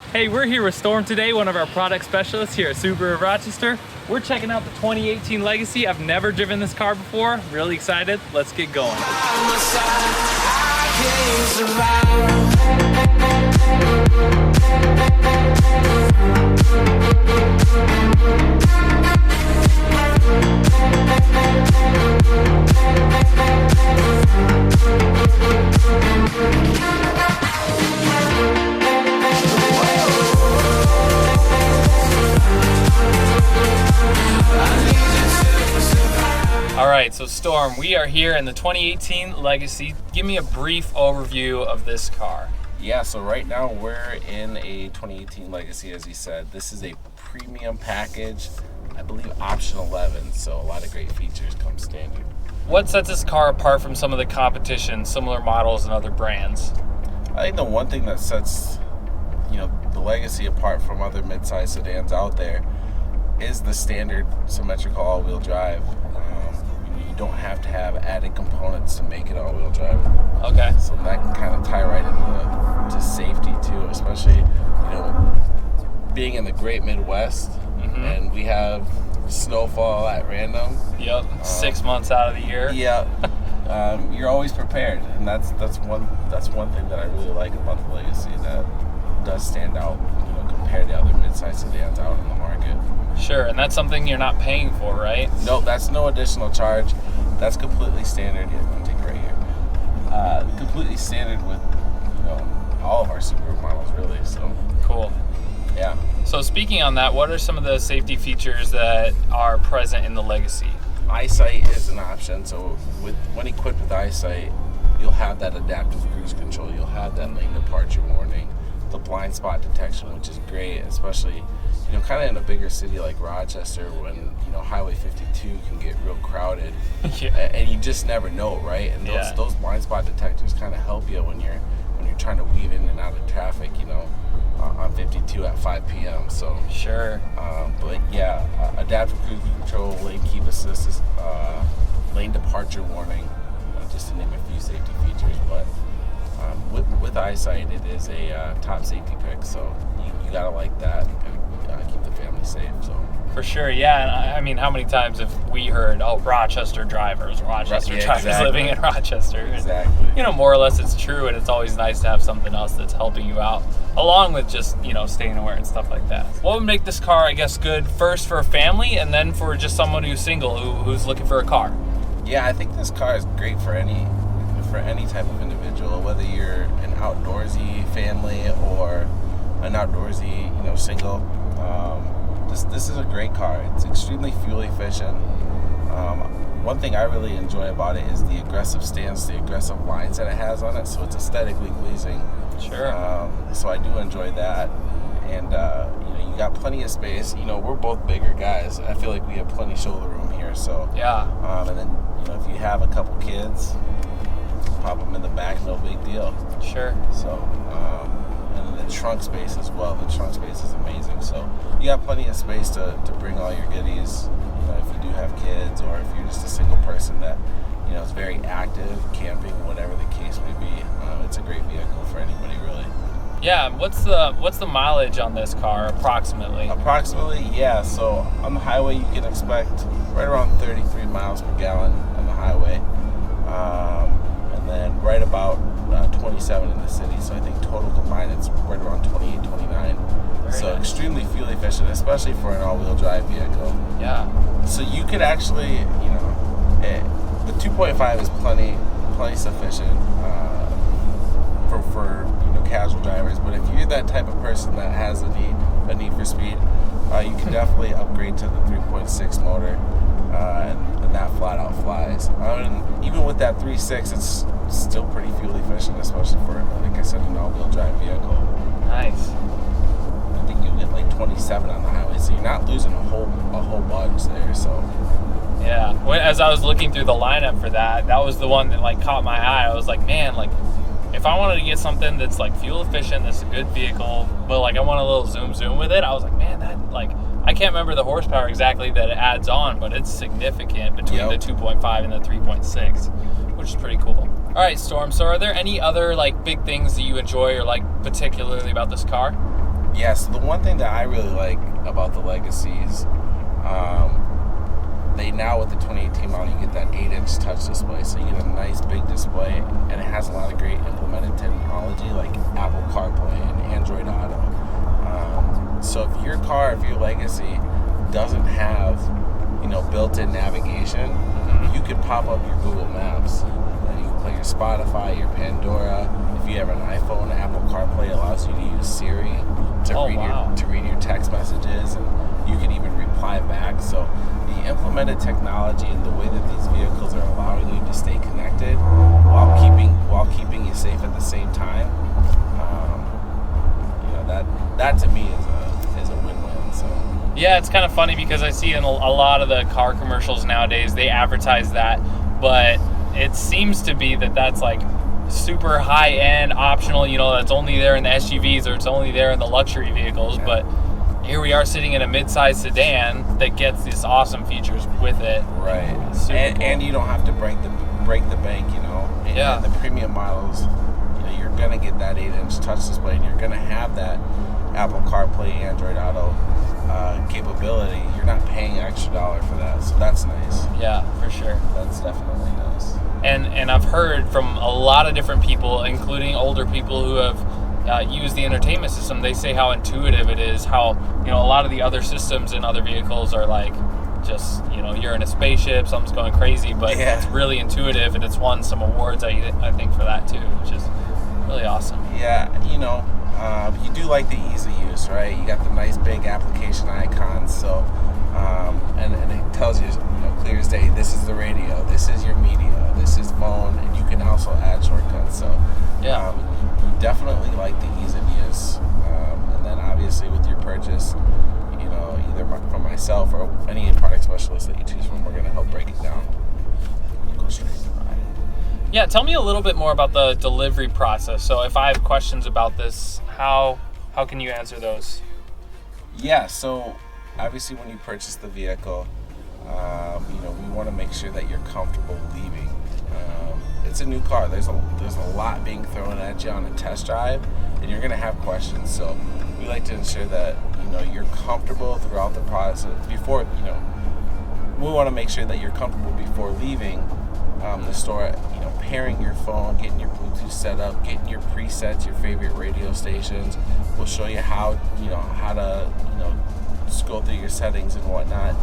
Hey, we're here with Storm today, one of our product specialists here at Subaru of Rochester. We're checking out the 2018 Legacy. I've never driven this car before. Really excited. Let's get going. All right, so Storm, we are here in the 2018 Legacy. Give me a brief overview of this car. Yeah, so right now we're in a 2018 Legacy, as you said. This is a premium package, I believe option 11, so a lot of great features come standard. What sets this car apart from some of the competition, similar models and other brands? I think the one thing that sets, the Legacy apart from other mid-size sedans out there is the standard symmetrical all-wheel drive. You don't have to have added components to make it all-wheel drive. Okay. So that can kind of tie right into safety too, especially being in the great Midwest, and we have snowfall at random. Yep. 6 months out of the year. Yeah. You're always prepared, and that's one thing that I really like about the Legacy that does stand out, compared to other mid-size sedans out in the market. Sure, and that's something you're not paying for, right? No, that's no additional charge. That's completely standard. Yeah, I'll take it right here. Completely standard with all of our Subaru models, really. So cool. Yeah. So speaking on that, what are some of the safety features that are present in the Legacy? Eyesight is an option. So when equipped with eyesight, you'll have that adaptive cruise control. You'll have that lane departure warning, the blind spot detection, which is great, especially kind of in a bigger city like Rochester when Highway 52 can get real crowded. Yeah. And you just never know, right? And those blind spot detectors kind of help you when you're trying to weave in and out of traffic, on 52 at 5 p.m. So sure. But yeah, adaptive cruise control, lane keep assist, lane departure warning, just to name a few safety features. But with eyesight, it is a top safety pick, so you gotta like that and keep the family safe. So for sure, yeah. And I mean, how many times have we heard, Rochester drivers exactly. living in Rochester? Exactly. And, more or less it's true, and it's always nice to have something else that's helping you out, along with just, staying aware and stuff like that. What would make this car, I guess, good first for a family and then for just someone who's single, who's looking for a car? Yeah, I think this car is great for any type of individual, whether you're an outdoorsy family or an outdoorsy, single. This is a great car. It's extremely fuel efficient. One thing I really enjoy about it is the aggressive stance, the aggressive lines that it has on it, so it's aesthetically pleasing. Sure. So I do enjoy that. And, you got plenty of space. We're both bigger guys. I feel like we have plenty of shoulder room here. So yeah. And then, if you have a couple kids, pop them in the back, no big deal. Sure. So, and then the trunk space as well. The trunk space is amazing. So you got plenty of space to bring all your goodies. If you do have kids, or if you're just a single person that is very active, camping, whatever the case may be. It's a great vehicle for anybody, really. Yeah. What's the mileage on this car approximately? Approximately, yeah. So on the highway, you can expect right around 33 miles per gallon on the highway. And then right about 27 in the city. So I think total combined, it's right around 28, 29. So extremely fuel efficient, especially for an all-wheel drive vehicle. Yeah. So you could actually, the 2.5 is plenty sufficient for casual drivers. But if you're that type of person that has a need for speed, you can definitely upgrade to the 3.6 motor, and that flat out flies. And even with that 3.6, it's still pretty fuel efficient, especially for, like I said, an all-wheel drive vehicle. Nice. I think you'll get like 27 on the highway, so you're not losing a whole bunch there. So yeah, as I was looking through the lineup for that was the one that caught my eye. I was like, man, if I wanted to get something that's fuel efficient, that's a good vehicle, but I want a little zoom with it, I was like, man, that I can't remember the horsepower exactly that it adds on, but it's significant between the 2.5 and the 3.6, which is pretty cool. All right, Storm, so are there any other big things that you enjoy or like particularly about this car? Yeah, so the one thing that I really like about the Legacies, they now with the 2018 model, you get that 8-inch touch display, so you get a nice big display, and it has a lot of great implemented technology like Apple CarPlay and Android Auto. So if your Legacy doesn't have, built-in navigation, you could pop up your Google Maps. You can play your Spotify, your Pandora. If you have an iPhone, Apple CarPlay allows you to use Siri to read your text messages, and you can even reply back. So the implemented technology and the way that these vehicles are allowing you to stay connected while keeping you safe at the same time, that to me is a win-win. So. Yeah, it's kind of funny because I see in a lot of the car commercials nowadays, they advertise that, but it seems to be that that's like super high-end, optional, that's only there in the SUVs or it's only there in the luxury vehicles. Yeah. But here we are sitting in a mid-size sedan that gets these awesome features with it. Right. And you don't have to break the bank, Yeah. And the premium models, you're going to get that 8-inch touch display, and you're going to have that Apple CarPlay, Android Auto capability. You're not paying an extra $1 for that, so that's nice. Yeah, for sure. That's definitely nice. And I've heard from a lot of different people, including older people who have used the entertainment system. They say how intuitive it is, how a lot of the other systems in other vehicles are like just you're in a spaceship, something's going crazy, but It's really intuitive, and it's won some awards I think for that too, which is really awesome. Yeah, you do like the ease of use, right? You got the nice big application icons, so and it tells you, clear as day, this is the radio, this is your media, this is phone, and you can also add shortcuts. So yeah, you definitely like the ease of use, and then obviously with your purchase, either from myself or any product specialist that you choose from, we're going to help break it down. Go straight to the ride. Yeah, tell me a little bit more about the delivery process. So if I have questions about this, how can you answer those? Yeah, so obviously when you purchase the vehicle, we want to make sure that you're comfortable leaving. It's a new car. There's a lot being thrown at you on a test drive, and you're going to have questions. So we like to ensure that you're comfortable throughout the process. Before we want to make sure that you're comfortable before leaving the store. Pairing your phone, getting your Bluetooth set up, getting your presets, your favorite radio stations. We'll show you how to scroll through your settings and whatnot.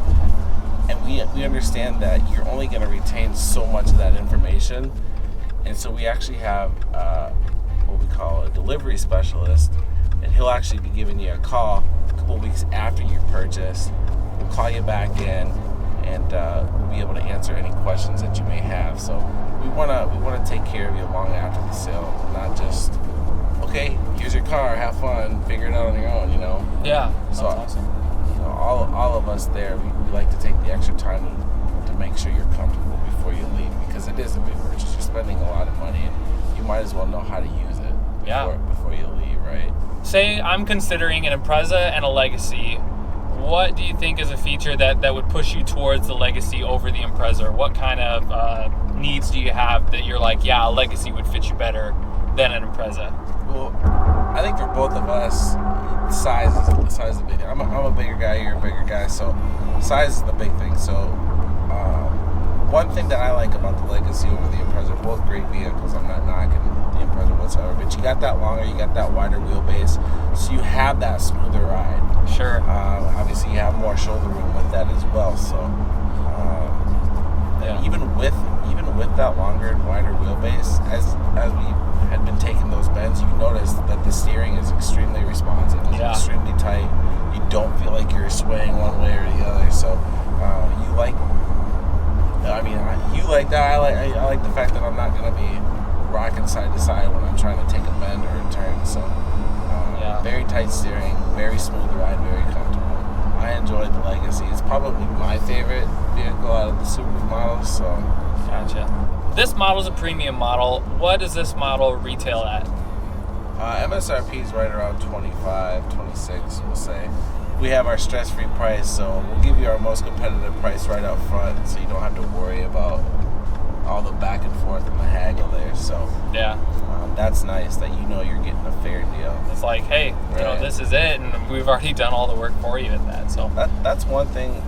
And we understand that you're only going to retain so much of that information, and so we actually have what we call a delivery specialist, and he'll actually be giving you a call a couple weeks after your purchase. We'll call you back in, and we'll be able to answer any questions that you may have. So we want to take care of you long after the sale, not just, okay, here's your car, have fun, figure it out on your own. Yeah, that's awesome. All of us there, we like to take the extra time to make sure you're comfortable before you leave, because it is a big purchase. You're spending a lot of money, and you might as well know how to use it before you leave, right? Say I'm considering an Impreza and a Legacy. What do you think is a feature that would push you towards the Legacy over the Impreza? What kind of needs do you have that you're like, yeah, a Legacy would fit you better than an Impreza? Well, I think for both of us, size is the big thing. I'm a bigger guy, you're a bigger guy, so size is the big thing. So one thing that I like about the Legacy over the Impreza, both great vehicles, I'm not knocking the Impreza whatsoever, but you got that longer, you got that wider wheelbase, so you have that smoother ride. Sure. Obviously you have more shoulder room with that as well, so even with that longer and wider wheelbase, as we had been taking those bends, you notice that the steering is extremely responsive. It's extremely tight. You don't feel like you're swaying one way or the other. So you like that. I like the fact that I'm not going to be rocking side to side when I'm trying to take a bend or a turn. So very tight steering, very smooth ride, very comfortable. I enjoyed the Legacy. It's probably my favorite vehicle out of the Subaru models. So gotcha. This model is a premium model. What does this model retail at? MSRP is right around 25, 26, we'll say. We have our stress-free price, so we'll give you our most competitive price right up front, so you don't have to worry about all the back and forth and the haggle there. So Yeah. that's nice that you know you're getting a fair deal. It's like, hey, you know, Right. this is it, and we've already done all the work for you at that. So That's one thing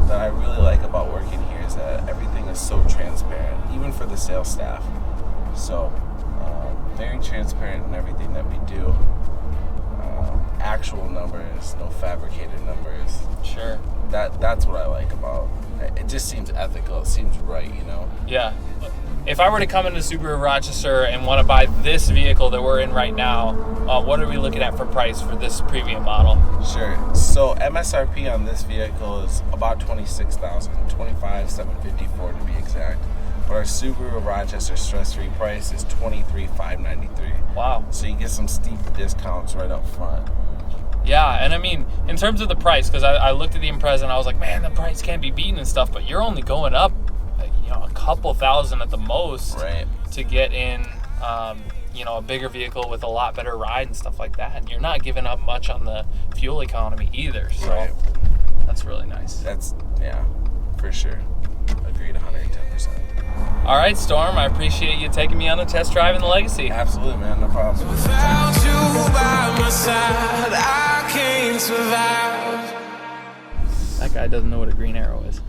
that I really like about working here is that everything is so transparent, even for the sales staff. So very transparent in everything that we do. Actual numbers, no fabricated numbers. sure. That's what I like about it. It just seems ethical. It seems right, you know. Yeah. If I were to come into Subaru Rochester and want to buy this vehicle that we're in right now, what are we looking at for price for this premium model? Sure. So MSRP on this vehicle is about $26,000, $25,754 to be exact. But our Subaru Rochester stress-free price is $23,593. Wow. So you get some steep discounts right up front. Yeah, and I mean, in terms of the price, because I looked at the Impreza and I was like, man, the price can't be beaten and stuff, but you're only going up, a couple thousand at the most Right. to get in, a bigger vehicle with a lot better ride and stuff like that. And you're not giving up much on the fuel economy either. So Right. that's really nice. Yeah, for sure. Agreed 110%. All right, Storm, I appreciate you taking me on the test drive in the Legacy. Absolutely, man. No problem. Without you by my side, I can't survive. That guy doesn't know what a green arrow is.